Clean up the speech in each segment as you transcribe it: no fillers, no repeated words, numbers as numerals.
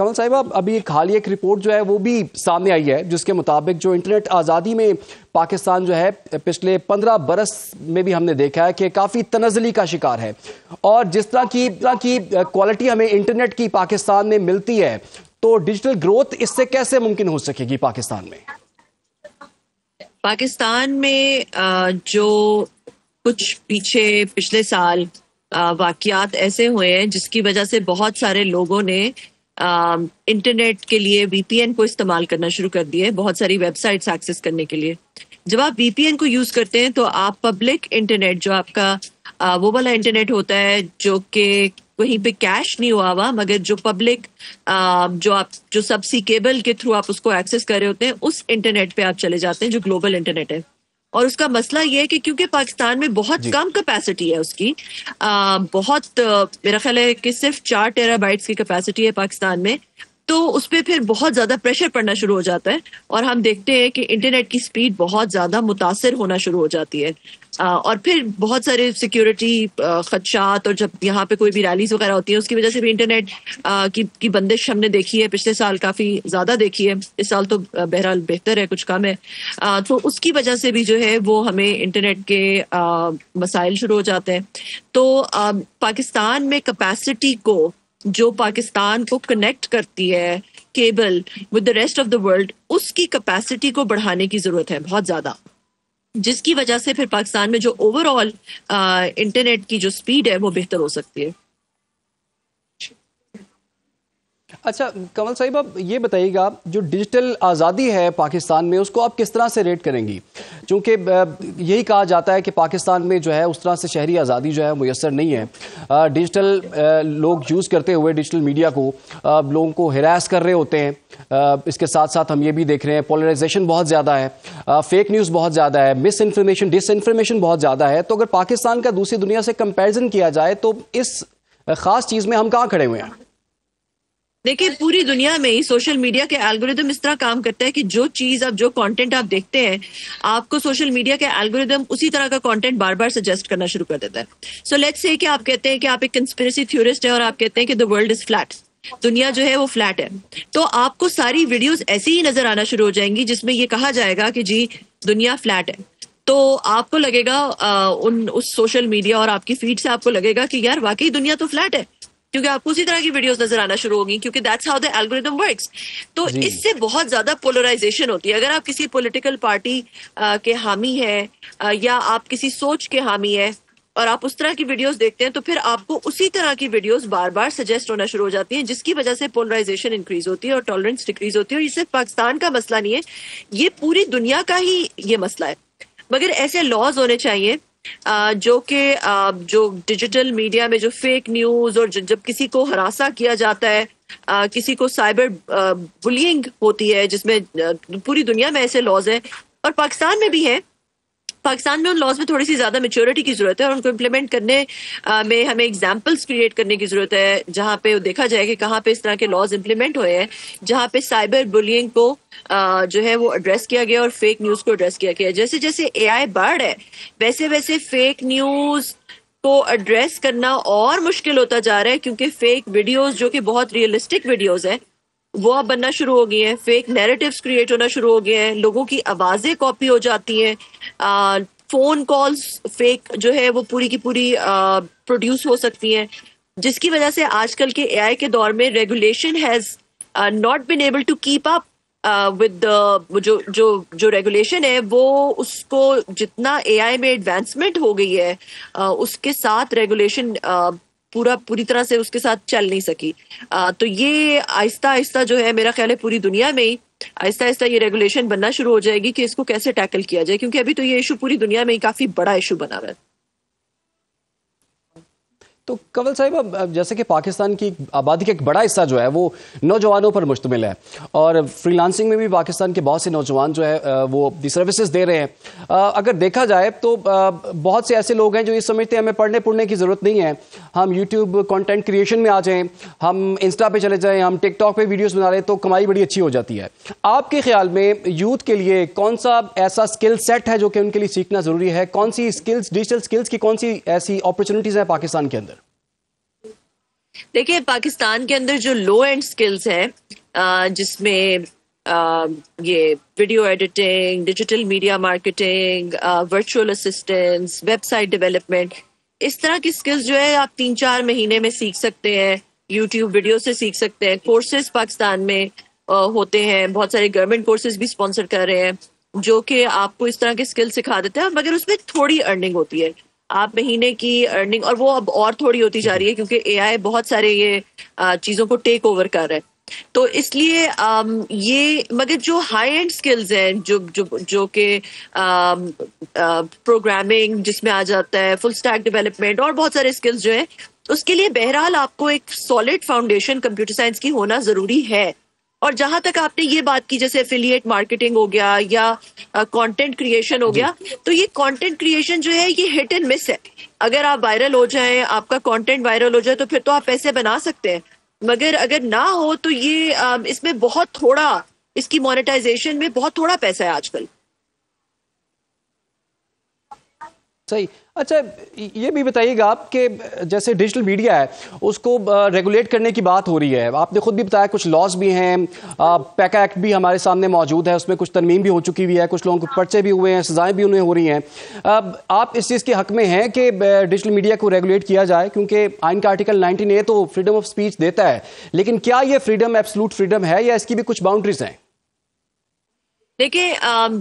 کمل صاحبہ ابھی ایک حالیہ ایک رپورٹ جو ہے وہ بھی سامنے آئی ہے جس کے مطابق جو انٹرنیٹ آزادی میں پاکستان جو ہے پچھلے 15 برس میں بھی ہم نے دیکھا ہے کہ کافی تنزلی کا شکار ہے، اور جس طرح کی کوالٹی ہمیں انٹرنیٹ کی پاکستان میں ملتی ہے تو ڈیجیٹل گروتھ اس سے کیسے ممکن ہو سکے گی پاکستان میں؟ پاکستان میں جو کچھ پچھلے سال واقعات ایسے ہوئے ہیں جس کی وجہ سے بہت سارے لوگوں نے انٹرنیٹ کے لیے وی پی این کو استعمال کرنا شروع کر دیے، بہت ساری ویب سائٹس ایکسس کرنے کے لیے۔ جب آپ وی پی این کو یوز کرتے ہیں تو آپ پبلک انٹرنیٹ جو آپ کا وہ والا انٹرنیٹ ہوتا ہے جو کہ کہیں پہ کیش نہیں ہوا مگر جو پبلک جو سب سی کیبل کے تھرو آپ اس کو ایکسس کر رہے ہوتے ہیں، اس انٹرنیٹ پہ آپ چلے جاتے ہیں جو گلوبل انٹرنیٹ ہے۔ اور اس کا مسئلہ یہ ہے کہ کیونکہ پاکستان میں بہت کم کیپیسٹی ہے اس کی، بہت میرا خیال ہے کہ صرف 4 ٹیرا بائٹس کی کیپیسٹی ہے پاکستان میں، تو اس پہ پھر بہت زیادہ پریشر پڑنا شروع ہو جاتا ہے، اور ہم دیکھتے ہیں کہ انٹرنیٹ کی سپیڈ بہت زیادہ متاثر ہونا شروع ہو جاتی ہے، اور پھر بہت سارے سیکیورٹی خدشات، اور جب یہاں پہ کوئی بھی ریلیز وغیرہ ہوتی ہیں اس کی وجہ سے بھی انٹرنیٹ کی بندش ہم نے دیکھی ہے، پچھلے سال کافی زیادہ دیکھی ہے، اس سال تو بہرحال بہتر ہے، کچھ کم ہے، تو اس کی وجہ سے بھی جو ہے وہ ہمیں انٹرنیٹ کے مسائل شروع ہو جاتے ہیں۔ تو پاکستان میں کیپیسٹی کو جو پاکستان کو کنیکٹ کرتی ہے cable with the rest of the world, اس کی کیپیسٹی کو بڑھانے کی ضرورت ہے بہت زیادہ، جس کی وجہ سے پھر پاکستان میں جو اوور آل انٹرنیٹ کی جو سپیڈ ہے وہ بہتر ہو سکتی ہے۔ اچھا کمل صاحبہ یہ بتائیے گا، جو ڈیجیٹل آزادی ہے پاکستان میں اس کو آپ کس طرح سے ریٹ کریں گی؟ چونکہ یہی کہا جاتا ہے کہ پاکستان میں جو ہے اس طرح سے شہری آزادی جو ہے میسر نہیں ہے، ڈیجیٹل لوگ یوز کرتے ہوئے ڈیجیٹل میڈیا کو لوگوں کو ہراس کر رہے ہوتے ہیں، اس کے ساتھ ساتھ ہم یہ بھی دیکھ رہے ہیں پولرائزیشن بہت زیادہ ہے، فیک نیوز بہت زیادہ ہے، مس انفارمیشن ڈس انفارمیشن بہت زیادہ ہے، تو اگر پاکستان کا دوسری دنیا سے کمپیریزن کیا جائے تو اس خاص چیز میں ہم کہاں کھڑے ہوئے ہیں؟ دیکھیں پوری دنیا میں ہی سوشل میڈیا کے الگوریدم اس طرح کام کرتا ہے کہ جو چیز جو کانٹینٹ آپ دیکھتے ہیں، آپ کو سوشل میڈیا کے الگوریدم اسی طرح کا کانٹینٹ بار بار سجیسٹ کرنا شروع کر دیتا ہے۔ سو لیٹس سے کہ آپ کہتے ہیں کہ آپ ایک کنسپریسی تھیورسٹ ہیں اور آپ کہتے ہیں کہ the world is flat، دنیا جو ہے وہ فلیٹ ہے، تو آپ کو ساری ویڈیوز ایسی ہی نظر آنا شروع ہو جائیں گی جس میں یہ کہا جائے گا کہ جی دنیا فلیٹ ہے، تو آپ کو لگے گا اس سوشل میڈیا اور آپ کی فیڈ سے آپ کو لگے گا کہ یار واقعی دنیا تو فلیٹ ہے، کیونکہ آپ کو اسی طرح کی ویڈیوز نظر آنا شروع ہوگی، کیونکہ that's how the algorithm works. تو اس سے بہت زیادہ پولرائزیشن ہوتی ہے۔ اگر آپ کسی پولیٹیکل پارٹی کے حامی ہیں یا آپ کسی سوچ کے حامی ہیں اور آپ اس طرح کی ویڈیوز دیکھتے ہیں تو پھر آپ کو اسی طرح کی ویڈیوز بار بار سجیسٹ ہونا شروع ہو جاتی ہیں، جس کی وجہ سے پولرائزیشن انکریز ہوتی ہے اور ٹالرنس ڈکریز ہوتی ہے، اور یہ صرف پاکستان کا مسئلہ نہیں ہے، یہ پوری دنیا کا ہی یہ مسئلہ ہے۔ مگر ایسے لاز ہونے چاہیے جو کہ جو ڈیجیٹل میڈیا میں جو فیک نیوز اور جب کسی کو ہراساں کیا جاتا ہے، کسی کو سائبر بلینگ ہوتی ہے، جس میں پوری دنیا میں ایسے لاز ہیں اور پاکستان میں بھی ہیں۔ پاکستان میں ان لاز میں تھوڑی سی زیادہ میچورٹی کی ضرورت ہے، اور ان کو امپلیمنٹ کرنے میں ہمیں ایگزامپلس کریٹ کرنے کی ضرورت ہے، جہاں پہ دیکھا جائے کہ کہاں پہ اس طرح کے لاز امپلیمنٹ ہوئے ہیں، جہاں پہ سائبر بلینگ کو جو ہے وہ ایڈریس کیا گیا اور فیک نیوز کو ایڈریس کیا گیا۔ جیسے جیسے اے آئی بڑھ ہے ویسے ویسے فیک نیوز کو ایڈریس کرنا اور مشکل ہوتا جا رہا ہے، کیونکہ فیک ویڈیوز جو کہ بہت ریئلسٹک ویڈیوز ہیں وہ اب بننا شروع ہو گئی ہیں، فیک نیریٹیوز کریٹ ہونا شروع ہو گئے ہیں، لوگوں کی آوازیں کاپی ہو جاتی ہیں، فون کالز فیک جو ہے وہ پوری کی پوری پروڈیوس ہو سکتی ہیں، جس کی وجہ سے آج کل کے اے آئی کے دور میں regulation has not been able to keep up with جو ریگولیشن ہے، وہ اس کو جتنا اے آئی میں ایڈوانسمنٹ ہو گئی ہے اس کے ساتھ ریگولیشن پوری طرح سے اس کے ساتھ چل نہیں سکی۔ تو یہ آہستہ آہستہ جو ہے میرا خیال ہے پوری دنیا میں ہی آہستہ آہستہ یہ ریگولیشن بننا شروع ہو جائے گی کہ اس کو کیسے ٹیکل کیا جائے، کیونکہ ابھی تو یہ ایشو پوری دنیا میں ہی کافی بڑا ایشو بنا ہوا ہے۔ تو کنول صاحب جیسے کہ پاکستان کی آبادی کا ایک بڑا حصہ جو ہے وہ نوجوانوں پر مشتمل ہے، اور فری لانسنگ میں بھی پاکستان کے بہت سے نوجوان جو ہے وہ دی سروسز دے رہے ہیں۔ اگر دیکھا جائے تو بہت سے ایسے لوگ ہیں جو یہ سمجھتے ہیں ہمیں پڑھنے کی ضرورت نہیں ہے، ہم یوٹیوب کنٹینٹ کریشن میں آ جائیں، ہم انسٹا پہ چلے جائیں، ہم ٹک ٹاک پہ ویڈیوز بنا لیں تو کمائی بڑی اچھی ہو جاتی ہے۔ آپ کے خیال میں یوتھ کے لیے کون سا ایسا اسکل سیٹ ہے جو کہ ان کے لیے سیکھنا ضروری ہے؟ کون سی اسکلز، ڈیجیٹل اسکلز کی کون سی ایسی اپرچونیٹیز ہیں پاکستان کے اندر؟ دیکھیں پاکستان کے اندر جو لو اینڈ سکلز ہیں جس میں یہ video editing, digital media marketing, virtual assistance, website development, اس طرح کی سکلز جو ہے آپ 3-4 مہینے میں سیکھ سکتے ہیں، یوٹیوب ویڈیو سے سیکھ سکتے ہیں. کورسز پاکستان میں ہوتے ہیں، بہت سارے گورنمنٹ کورسز بھی اسپانسر کر رہے ہیں جو کہ آپ کو اس طرح کے سکل سکھا دیتے ہیں، مگر اس میں تھوڑی ارننگ ہوتی ہے. آپ مہینے کی ارننگ، اور وہ اب اور تھوڑی ہوتی جا رہی ہے کیونکہ اے آئی بہت سارے یہ چیزوں کو ٹیک اوور کر رہا ہے. تو اس لیے یہ، مگر جو ہائی اینڈ سکلز ہیں جو کہ پروگرامنگ جس میں آ جاتا ہے، فل اسٹیک ڈیولپمنٹ اور بہت سارے سکلز جو ہیں، اس کے لیے بہرحال آپ کو ایک سالڈ فاؤنڈیشن کمپیوٹر سائنس کی ہونا ضروری ہے. اور جہاں تک آپ نے یہ بات کی جیسے ایفیلیٹ مارکیٹنگ ہو گیا یا کانٹینٹ کریشن ہو گیا، تو یہ کانٹینٹ کریشن جو ہے یہ ہٹ اینڈ مس ہے. اگر آپ وائرل ہو جائیں، آپ کا کانٹینٹ وائرل ہو جائے تو پھر تو آپ پیسے بنا سکتے ہیں، مگر اگر نہ ہو تو یہ اس میں بہت تھوڑا، اس کی مونیٹائزیشن میں بہت تھوڑا پیسہ ہے آج کل. صحیح. اچھا یہ بھی بتائیے گا آپ کہ جیسے ڈیجیٹل میڈیا ہے اس کو ریگولیٹ کرنے کی بات ہو رہی ہے، آپ نے خود بھی بتایا کچھ لاز بھی ہیں، پیکا ایکٹ بھی ہمارے سامنے موجود ہے، اس میں کچھ ترمیم بھی ہو چکی ہوئی ہے، کچھ لوگوں کو پرچے بھی ہوئے ہیں، سزائیں بھی انہیں ہو رہی ہیں. آپ اس چیز کے حق میں ہیں کہ ڈیجیٹل میڈیا کو ریگولیٹ کیا جائے؟ کیونکہ آئین کا آرٹیکل 19A تو فریڈم آف اسپیچ دیتا ہے، لیکن کیا یہ فریڈم ایبسلوٹ فریڈم ہے یا اس کی بھی کچھ باؤنڈریز ہیں؟ دیکھیں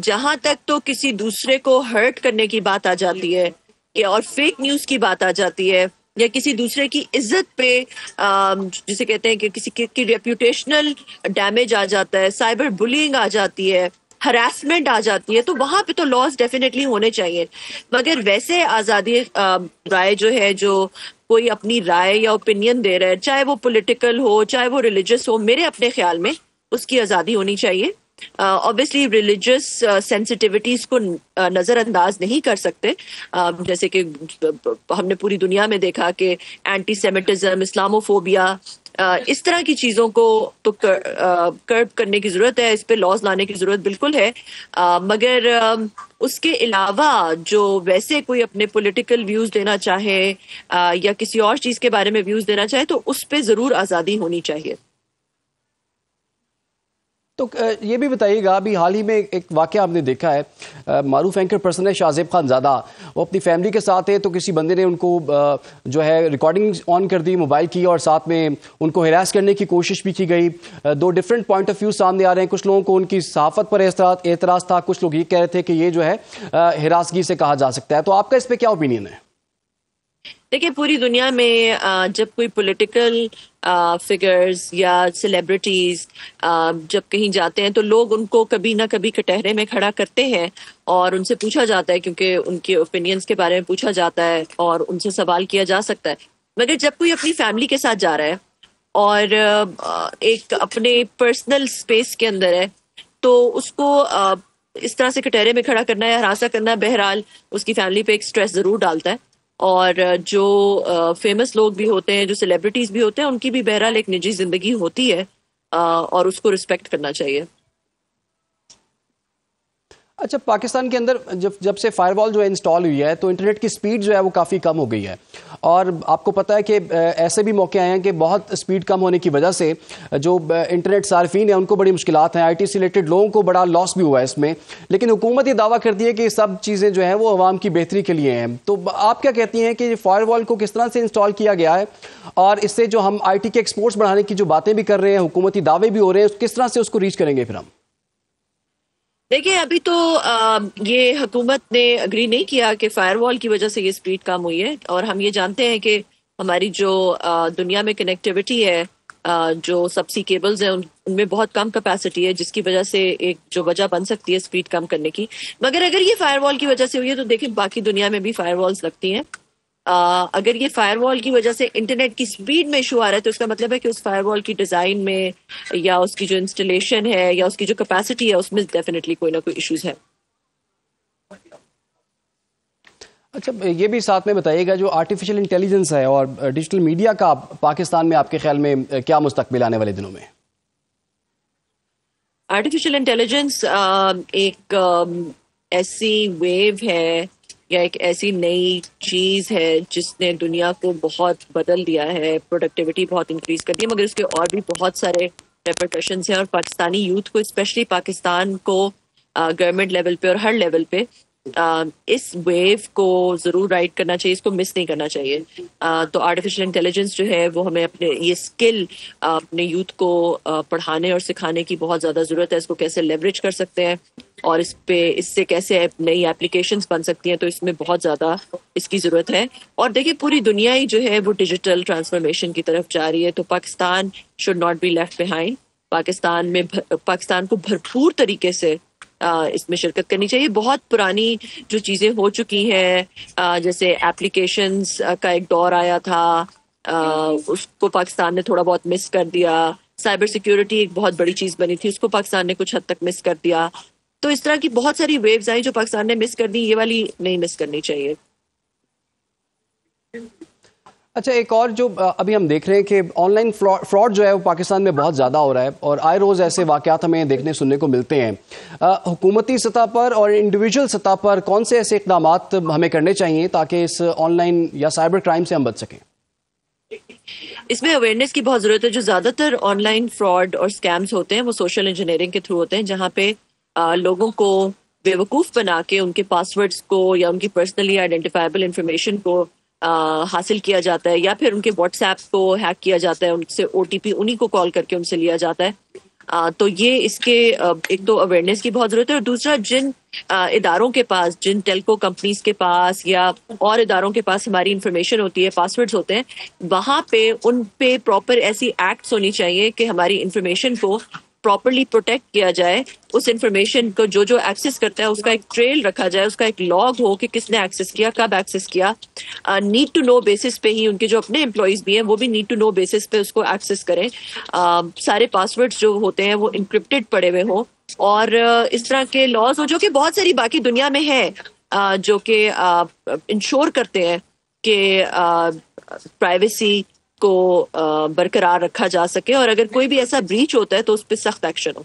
جہاں تک تو کسی دوسرے کو ہرٹ کرنے کی بات آ جاتی ہے اور فیک نیوز کی بات آ جاتی ہے، یا کسی دوسرے کی عزت پہ جسے کہتے ہیں کہ کسی کی ریپوٹیشنل ڈیمیج آ جاتا ہے، سائبر بلینگ آ جاتی ہے، ہراسمنٹ آ جاتی ہے، تو وہاں پہ تو لاز ڈیفینیٹلی ہونے چاہیے. مگر ویسے آزادی رائے جو ہے، جو کوئی اپنی رائے یا اوپینین دے رہا ہے، چاہے وہ پولیٹیکل ہو چاہے وہ ریلیجس ہو، میرے اپنے خیال میں اس کی آزادی ہونی چاہیے. obviously ریلیجس سینسٹیوٹیز کو نظر انداز نہیں کر سکتے، جیسے کہ ہم نے پوری دنیا میں دیکھا کہ اینٹی سیمیٹزم، اسلاموفوبیا، اس طرح کی چیزوں کو تو کرب کرنے کی ضرورت ہے، اس پہ لاز لانے کی ضرورت بالکل ہے. مگر اس کے علاوہ جو ویسے کوئی اپنے پولیٹیکل ویوز دینا چاہے یا کسی اور چیز کے بارے میں ویوز دینا چاہے تو اس پہ ضرور آزادی ہونی چاہیے. تو یہ بھی بتائیے گا، ابھی حال ہی میں ایک واقعہ آپ نے دیکھا ہے، معروف اینکر پرسن ہے شاہ زیب خان زادہ، وہ اپنی فیملی کے ساتھ ہے تو کسی بندے نے ان کو جو ہے ریکارڈنگ آن کر دی موبائل کی، اور ساتھ میں ان کو ہراس کرنے کی کوشش بھی کی گئی. دو ڈیفرنٹ پوائنٹ آف ویو سامنے آ رہے ہیں. کچھ لوگوں کو ان کی صحافت پر اعتراض تھا، کچھ لوگ یہ کہہ رہے تھے کہ یہ جو ہے ہراسگی سے کہا جا سکتا ہے. تو آپ کا اس پہ کیا اوپینین ہے؟ دیکھیں پوری دنیا میں جب کوئی پولیٹیکل فگرز یا سیلیبریٹیز جب کہیں جاتے ہیں تو لوگ ان کو کبھی نہ کبھی کٹہرے میں کھڑا کرتے ہیں اور ان سے پوچھا جاتا ہے، کیونکہ ان کے اوپینینز کے بارے میں پوچھا جاتا ہے اور ان سے سوال کیا جا سکتا ہے. مگر جب کوئی اپنی فیملی کے ساتھ جا رہا ہے اور ایک اپنے پرسنل اسپیس کے اندر ہے تو اس کو اس طرح سے کٹہرے میں کھڑا کرنا یا ہراساں کرنا بہرحال اس کی فیملی پہ ایک سٹریس ضرور ڈالتا ہے. اور جو فیمس لوگ بھی ہوتے ہیں، جو سیلیبریٹیز بھی ہوتے ہیں، ان کی بھی بہرحال ایک نجی زندگی ہوتی ہے اور اس کو رسپیکٹ کرنا چاہیے. اچھا پاکستان کے اندر جب سے فائر وال جو ہے انسٹال ہوئی ہے تو انٹرنیٹ کی سپیڈ جو ہے وہ کافی کم ہو گئی ہے، اور آپ کو پتہ ہے کہ ایسے بھی موقع آئے ہیں کہ بہت سپیڈ کم ہونے کی وجہ سے جو انٹرنیٹ صارفین ہیں ان کو بڑی مشکلات ہیں، آئی ٹی سے ریلیٹڈ لوگوں کو بڑا لاس بھی ہوا ہے اس میں. لیکن حکومت یہ دعویٰ کرتی ہے کہ یہ سب چیزیں جو ہیں وہ عوام کی بہتری کے لیے ہیں. تو آپ کیا کہتی ہیں کہ فائر وال کو کس طرح سے انسٹال کیا گیا ہے، اور اس سے جو ہم آئی ٹی کے ایکسپورٹس بڑھانے کی جو باتیں بھی کر رہے ہیں، حکومتی دعوے بھی ہو رہے ہیں، کس طرح سے اس کو ریچ کریں گے پھر ہم؟ دیکھیں ابھی تو یہ حکومت نے اگری نہیں کیا کہ فائر وال کی وجہ سے یہ سپیڈ کم ہوئی ہے، اور ہم یہ جانتے ہیں کہ ہماری جو دنیا میں کنیکٹیوٹی ہے، جو سب سی کیبلز ہیں ان میں بہت کم کیپیسٹی ہے، جس کی وجہ سے ایک جو وجہ بن سکتی ہے سپیڈ کم کرنے کی. مگر اگر یہ فائر وال کی وجہ سے ہوئی ہے تو دیکھیں باقی دنیا میں بھی فائر والز لگتی ہیں. اگر یہ فائر وال کی وجہ سے انٹرنیٹ کی سپیڈ میں ایشو آ رہا ہے تو اس کا مطلب ہے کہ اس فائر وال کی ڈیزائن میں یا اس کی جو انسٹالیشن ہے یا اس کی جو کیپیسٹی ہے اس میں ڈیفینیٹلی کوئی نہ کوئی ایشوز ہے. اچھا یہ بھی ساتھ میں بتائیے گا، جو آرٹیفیشل انٹیلیجنس ہے اور ڈیجیٹل میڈیا کا پاکستان میں آپ کے خیال میں کیا مستقبل آنے والے دنوں میں؟ آرٹیفیشل انٹیلیجنس ایک ایسی ویو ہے یا ایک ایسی نئی چیز ہے جس نے دنیا کو بہت بدل دیا ہے، پروڈکٹیوٹی بہت انکریز کر دی ہے، مگر اس کے اور بھی بہت سارے ریپرکشنز ہیں، اور پاکستانی یوتھ کو، اسپیشلی پاکستان کو گورنمنٹ لیول پہ اور ہر لیول پہ اس ویو کو ضرور رائڈ کرنا چاہیے، اس کو مس نہیں کرنا چاہیے. تو آرٹیفیشل انٹیلیجنس جو ہے وہ ہمیں اپنے یہ اسکل اپنے یوتھ کو پڑھانے اور سکھانے کی بہت زیادہ ضرورت ہے. اس کو کیسے لیوریج کر سکتے ہیں اور اس سے کیسے نئی اپلیکیشنز بن سکتی ہیں، تو اس میں بہت زیادہ اس کی ضرورت ہے. اور دیکھیں پوری دنیا ہی جو ہے وہ ڈیجیٹل ٹرانسفارمیشن کی طرف جا رہی ہے، تو Pakistan should not be left behind. Pakistan کو بھرپور طریقے سے اس میں شرکت کرنی چاہیے. بہت پرانی جو چیزیں ہو چکی ہیں، جیسے ایپلیکیشنز کا ایک دور آیا تھا، اس کو پاکستان نے تھوڑا بہت مس کر دیا. سائبر سیکیورٹی ایک بہت بڑی چیز بنی تھی، اس کو پاکستان نے کچھ حد تک مس کر دیا. تو اس طرح کی بہت ساری ویوز آئی جو پاکستان نے مس کر دی، یہ والی نہیں مس کرنی چاہیے. اچھا، ایک اور جو ابھی ہم دیکھ رہے ہیں کہ آن لائن فراڈ جو ہے وہ پاکستان میں بہت زیادہ ہو رہا ہے، اور آئے روز ایسے واقعات ہمیں دیکھنے سننے کو ملتے ہیں. حکومتی سطح پر اور انڈیویجول سطح پر کون سے ایسے اقدامات ہمیں کرنے چاہیے تاکہ اس آن لائن یا سائبر کرائم سے ہم بچ سکیں؟ اس میں اویئرنیس کی بہت ضرورت ہے. جو زیادہ تر آن لائن فراڈ اور اسکیمز ہوتے ہیں وہ سوشل انجینئرنگ کے تھرو ہوتے ہیں، جہاں پہ لوگوں کو بیوقوف بنا کے ان کے پاسورڈز کو یا ان کی پرسنلی آئیڈینٹیفائبل انفارمیشن کو حاصل کیا جاتا ہے، یا پھر ان کے واٹس ایپ کو ہیک کیا جاتا ہے، ان سے OTP انہی کو کال کر کے ان سے لیا جاتا ہے. تو یہ اس کے ایک تو اویئرنیس کی بہت ضرورت ہے، اور دوسرا جن اداروں کے پاس، جن ٹیلکو کمپنیز کے پاس یا اور اداروں کے پاس ہماری انفارمیشن ہوتی ہے، پاسورڈز ہوتے ہیں، وہاں پہ ان پہ پراپر ایسی ایکٹس ہونی چاہیے کہ ہماری انفارمیشن کو پراپرلی پروٹیکٹ کیا جائے. اس انفارمیشن کو جو ایکسس کرتا ہے اس کا ایک ٹریل رکھا جائے، اس کا ایک لاگ ہو کہ کس نے ایکسس کیا، کب ایکسس کیا. نیڈ ٹو نو بیسس پہ ہی ان کے جو اپنے امپلائیز بھی ہیں وہ بھی نیڈ ٹو نو بیسس پہ اس کو ایکسس کریں. سارے پاسورڈ جو ہوتے ہیں وہ انکرپٹڈ پڑے ہوئے ہوں، اور اس طرح کے لاز ہو جو کہ بہت ساری باقی دنیا میں ہے، جو کہ انشور کرتے ہیں کہ پرائیویسی کو برقرار رکھا جا سکے، اور اگر کوئی بھی ایسا بریچ ہوتا ہے تو اس پہ سخت ایکشن ہو.